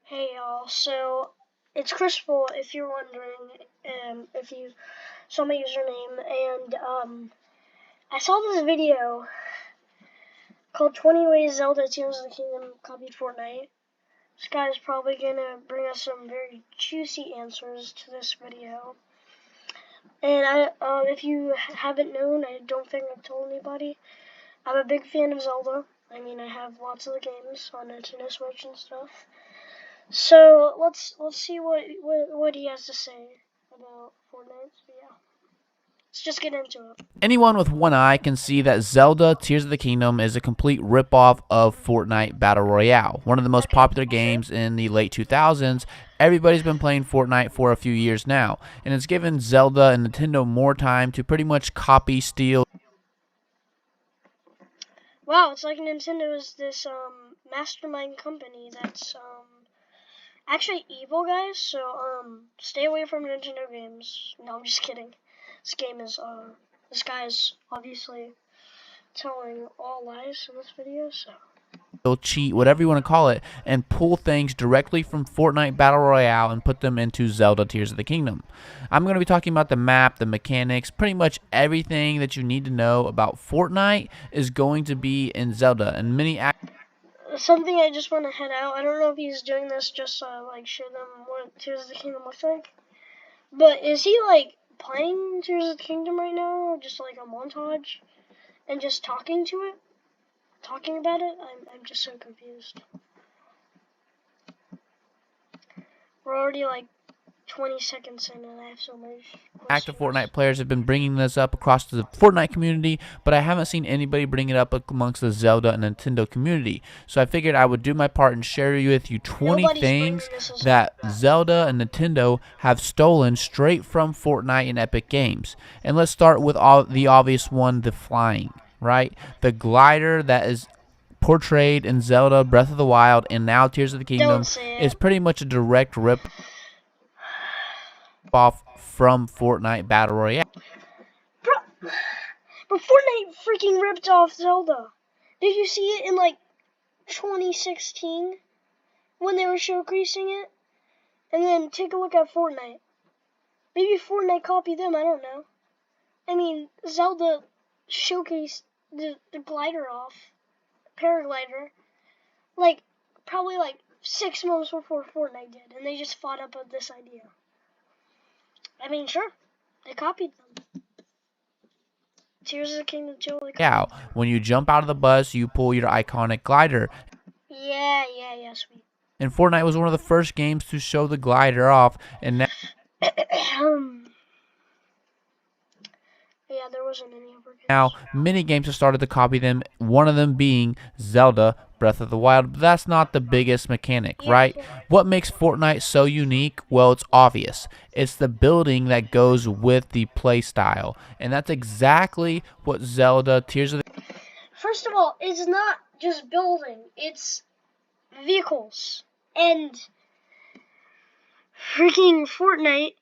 Hey y'all, so it's Crystal if you're wondering, if you saw my username, and I saw this video called 20 Ways Zelda Tears of the Kingdom Copied Fortnite. This guy's probably gonna bring us some very juicy answers to this video. And if you haven't known, I don't think I've told anybody, I'm a big fan of Zelda. I mean, I have lots of the games on Nintendo Switch and stuff. So let's see what he has to say about Fortnite. So yeah, let's just get into it. Anyone with one eye can see that Zelda Tears of the Kingdom is a complete ripoff of Fortnite Battle Royale, one of the most popular games in the late 2000s. Everybody's been playing Fortnite for a few years now, and it's given Zelda and Nintendo more time to pretty much copy, steal. Wow, it's like Nintendo is this mastermind company that's actually evil, guys. So stay away from Nintendo games. No, I'm just kidding. This guy is obviously telling all lies in this video. So Cheat, whatever you want to call it, and pull things directly from Fortnite Battle Royale and put them into Zelda Tears of the Kingdom. I'm going to be talking about the map, the mechanics, pretty much everything that you need to know about Fortnite is going to be in Zelda, and something I just want to head out. I don't know if he's doing this just like show them what Tears of the Kingdom looks like. But is he like playing Tears of the Kingdom right now? Just like a montage? And just talking to it? Talking about it? I'm just so confused. We're already like 20 seconds in and I have so much questions. Active Fortnite players have been bringing this up across the Fortnite community, but I haven't seen anybody bring it up amongst the Zelda and Nintendo community. So I figured I would do my part and share with you 20 things that Zelda and Nintendo have stolen straight from Fortnite and Epic Games. And let's start with the obvious one, the flying, right? The glider that is portrayed in Zelda Breath of the Wild and now Tears of the Kingdom is pretty much a direct rip off from Fortnite Battle Royale. But Fortnite freaking ripped off Zelda. Did you see it in like 2016 when they were showcasing it? And then take a look at Fortnite. Maybe Fortnite copied them, I don't know. I mean, Zelda showcased the glider off, paraglider, like probably like 6 months before Fortnite did, and they just fought up with this idea. I mean, sure, they copied them. Tears of the Kingdom too. Yeah, when you jump out of the bus, you pull your iconic glider. Yeah, sweet. And Fortnite was one of the first games to show the glider off, and now yeah, there wasn't any other games. Now, many games have started to copy them, one of them being Zelda Breath of the Wild, but that's not the biggest mechanic, right? What makes Fortnite so unique? Well, it's obvious. It's the building that goes with the play style, and that's exactly what Zelda Tears of the... First of all, it's not just building, it's vehicles. And freaking Fortnite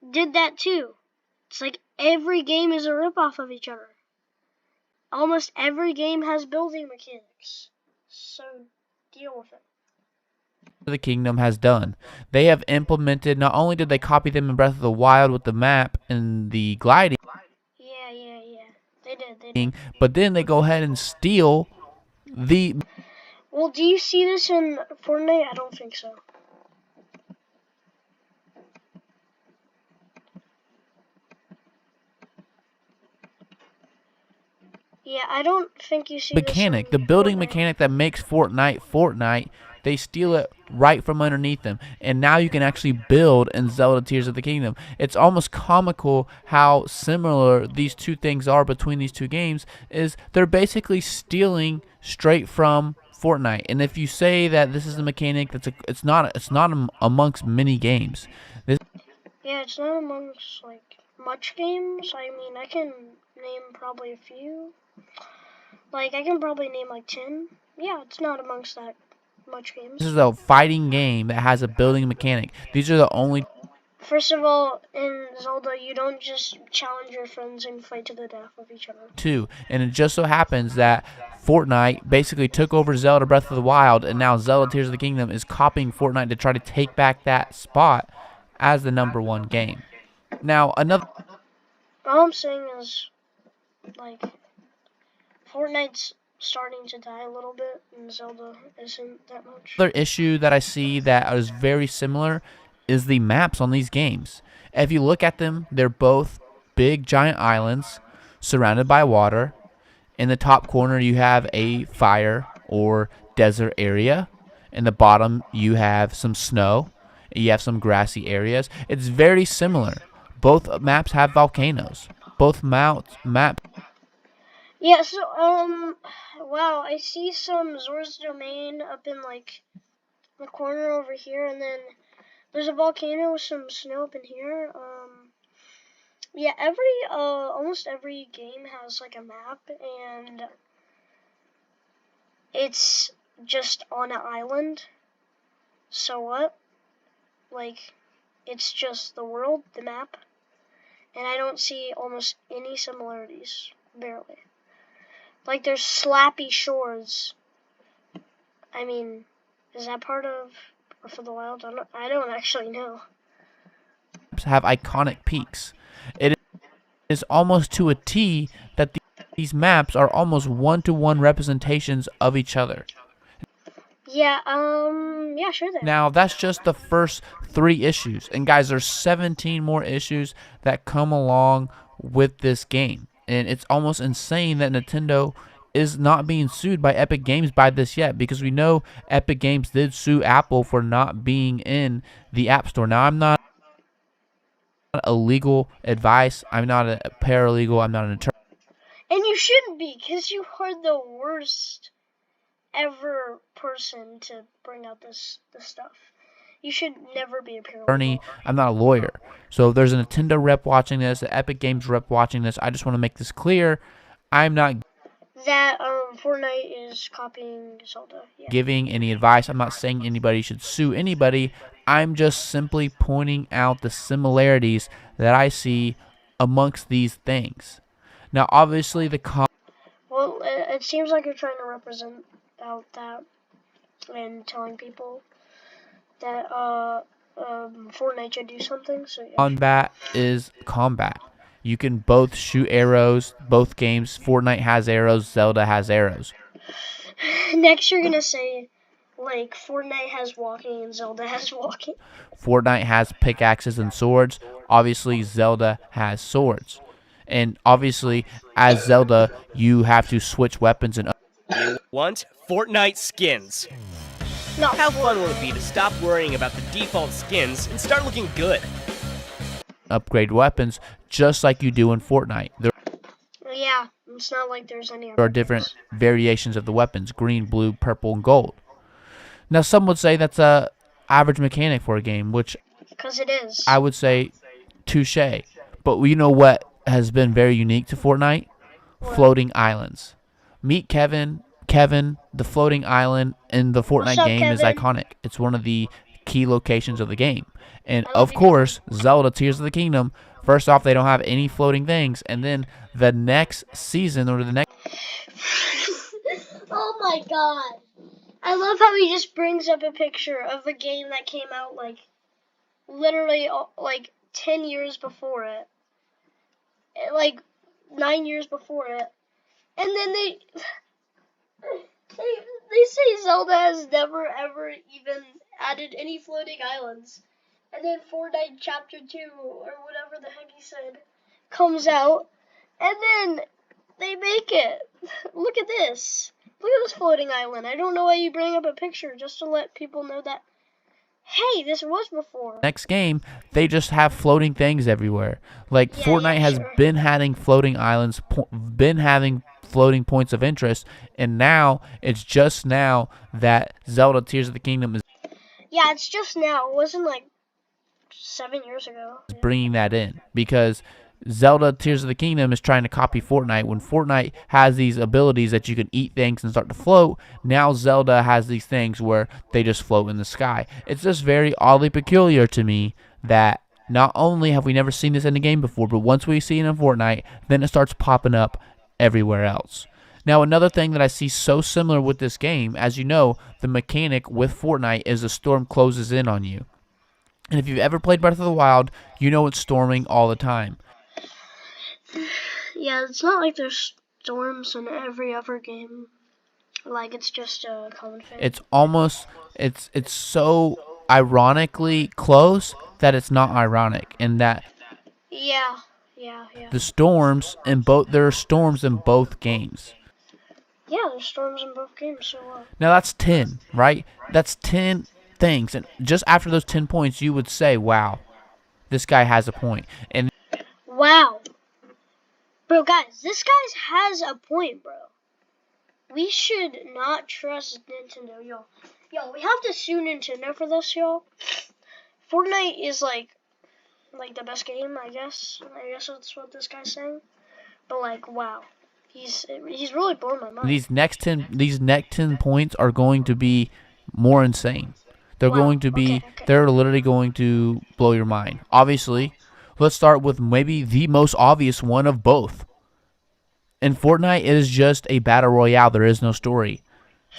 did that too. It's like every game is a ripoff of each other. Almost every game has building mechanics. So deal with it. The Kingdom has done. They have implemented, not only did they copy them in Breath of the Wild with the map and the gliding. Yeah. They did. But then they go ahead and steal the... Well, do you see this in Fortnite? I don't think so. Yeah, I don't think you see mechanic, the building mechanic that makes Fortnite, they steal it right from underneath them. And now you can actually build in Zelda Tears of the Kingdom. It's almost comical how similar these two things are between these two games, is they're basically stealing straight from Fortnite. And if you say that this is a mechanic it's not amongst many games. Yeah, it's not amongst like much games. I mean, I can name probably a few. Like, I can probably name like 10. Yeah, it's not amongst that much games. This is a fighting game that has a building mechanic. These are the only... First of all, in Zelda, you don't just challenge your friends and fight to the death with each other. Too, and it just so happens that Fortnite basically took over Zelda Breath of the Wild, and now Zelda Tears of the Kingdom is copying Fortnite to try to take back that spot as the #1 game. Now, another All I'm saying is, like, Fortnite's starting to die a little bit, and Zelda isn't that much. issue that I see that is very similar is the maps on these games. If you look at them, they're both big giant islands surrounded by water. In the top corner, you have a fire or desert area. In the bottom, you have some snow. You have some grassy areas. It's very similar. Both maps have volcanoes. Both maps. Yeah, so, wow, I see some Zora's Domain up in, like, the corner over here, and then there's a volcano with some snow up in here. Yeah, almost every game has, like, a map, and it's just on an island. So what? Like, it's just the world, the map, and I don't see almost any similarities, barely. Like, there's Slappy Shores. I mean, is that part of Breath of the Wild? I don't actually know. Have iconic peaks. It is almost to a T that these maps are almost one-to-one representations of each other. Yeah, yeah, sure they are. Now, that's just the first 3 issues. And guys, there's 17 more issues that come along with this game. And it's almost insane that Nintendo is not being sued by Epic Games by this yet, because we know Epic Games did sue Apple for not being in the App Store. Now, I'm not a legal advice. I'm not a paralegal. I'm not an attorney. And you shouldn't be, because you are the worst ever person to bring out this stuff. You should never be a paralegal. I'm not a lawyer. So if there's a Nintendo rep watching this, an Epic Games rep watching this, I just want to make this clear. I'm not that Fortnite is copying Zelda. Yeah. Giving any advice. I'm not saying anybody should sue anybody. I'm just simply pointing out the similarities that I see amongst these things. Now, obviously, well, it seems like you're trying to represent out that and telling people that Fortnite should do something. So yeah. Combat is combat. You can both shoot arrows. Both games, Fortnite has arrows, Zelda has arrows. Next, you're gonna say, like, Fortnite has walking and Zelda has walking. Fortnite has pickaxes and swords. Obviously, Zelda has swords. And obviously, as Zelda, you have to switch weapons and You want Fortnite skins. No. How fun will it be to stop worrying about the default skins and start looking good? upgrade weapons just like you do in Fortnite. Yeah, it's not like there's any There are different variations of the weapons: green, blue, purple, and gold. Now, some would say that's a average mechanic for a game, which because it is. I would say touche. But you know what has been very unique to Fortnite? What? Floating islands. Meet Kevin. Kevin, the floating island in the Fortnite up, game is Kevin? iconic. It's one of the key locations of the game. And I love of you. course, Zelda Tears of the Kingdom, first off, they don't have any floating things. And then the next season or the next Oh my god. I love how he just brings up a picture of a game that came out like literally like 10 years before it. Like 9 years before it. And then they say Zelda has never ever even added any floating islands. And then Fortnite Chapter 2 or whatever the heck he said comes out and then they make it. Look at this. Look at this floating island. I don't know why you bring up a picture just to let people know that, hey, this was before. next game, they just have floating things everywhere. Like Yeah, Fortnite yeah, has sure. been having floating islands, been having floating points of interest, and now it's just now that Zelda Tears of the Kingdom is Yeah, it's just now. It wasn't like 7 years ago. Yeah. bringing that in, because Zelda Tears of the Kingdom is trying to copy Fortnite. When Fortnite has these abilities that you can eat things and start to float, now Zelda has these things where they just float in the sky. It's just very oddly peculiar to me that not only have we never seen this in a game before, but once we see it in Fortnite, then it starts popping up everywhere else. Now, another thing that I see so similar with this game, as you know, the mechanic with Fortnite is a storm closes in on you. And if you've ever played Breath of the Wild, you know it's storming all the time. Yeah, it's not like there's storms in every other game. Like, it's just a common thing. It's almost, it's so ironically close that it's not ironic, in that Yeah. the storms in both, there are storms in both games. Yeah, there's storms in both games, so Now that's 10, right? That's 10 things, and just after those 10 points, you would say, wow, this guy has a point. And wow. Bro, guys, this guy has a point, bro. We should not trust Nintendo, yo. Yo, we have to sue Nintendo for this, yo. Fortnite is like the best game, I guess. I guess that's what this guy's saying. But like, wow, he's really blowing my mind. these next 10 points are going to be more insane. They're Wow, going to be, okay. they're literally going to blow your mind. Obviously, let's start with maybe the most obvious one of both. In Fortnite, it is just a battle royale. There is no story.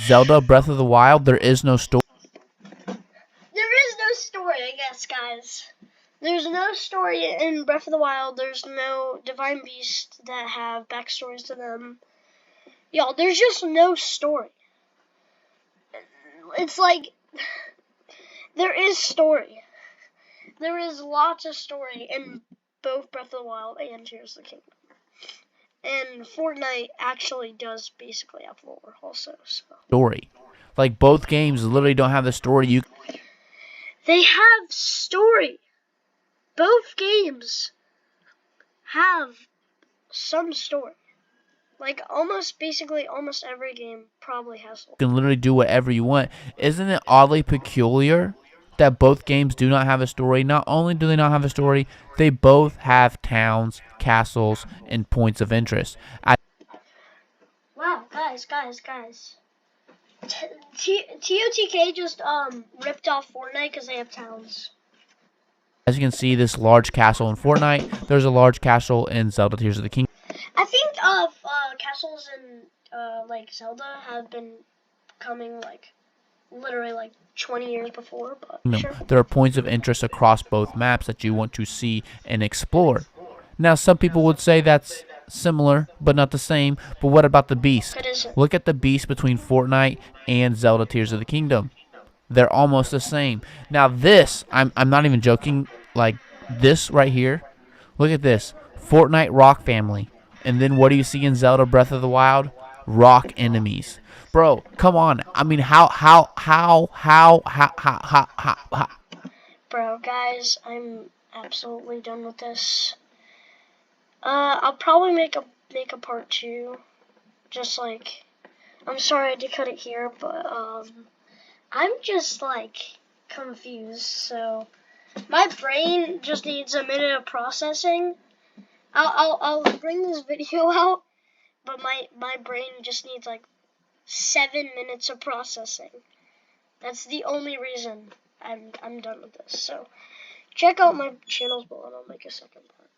Zelda Breath of the Wild, there is no story. There is no story, I guess, guys. There's no story in Breath of the Wild. There's no divine beasts that have backstories to them. Yo, there's just no story. It's like, there is story. There is lots of story in both Breath of the Wild and Tears of the Kingdom. And Fortnite actually does basically have lore also. So. Story. Like, both games literally don't have the story. They have story. Both games have some story. Like, almost every game probably has lore. You can literally do whatever you want. Isn't it oddly peculiar that both games do not have a story? Not only do they not have a story, they both have towns, castles, and points of interest. Wow, guys. TOTK just ripped off Fortnite because they have towns. As you can see, this large castle in Fortnite, there's a large castle in Zelda Tears of the Kingdom. I think castles in like Zelda have been coming like literally like 20 years before, but sure. There are points of interest across both maps that you want to see and explore. Now, some people would say that's similar, but not the same. But what about the beast? Look at the beast between Fortnite and Zelda Tears of the Kingdom. They're almost the same. Now this, I'm not even joking, like this right here. Look at this. Fortnite rock family. And then what do you see in Zelda Breath of the Wild? Rock enemies. Bro, come on. I mean, how? Bro, guys, I'm absolutely done with this. I'll probably make a part 2. Just like, I'm sorry I had to cut it here, but I'm just like confused. So my brain just needs a minute of processing. I'll bring this video out, but my brain just needs like 7 minutes of processing. That's the only reason I'm done with this. So check out my channels below and I'll make a second part.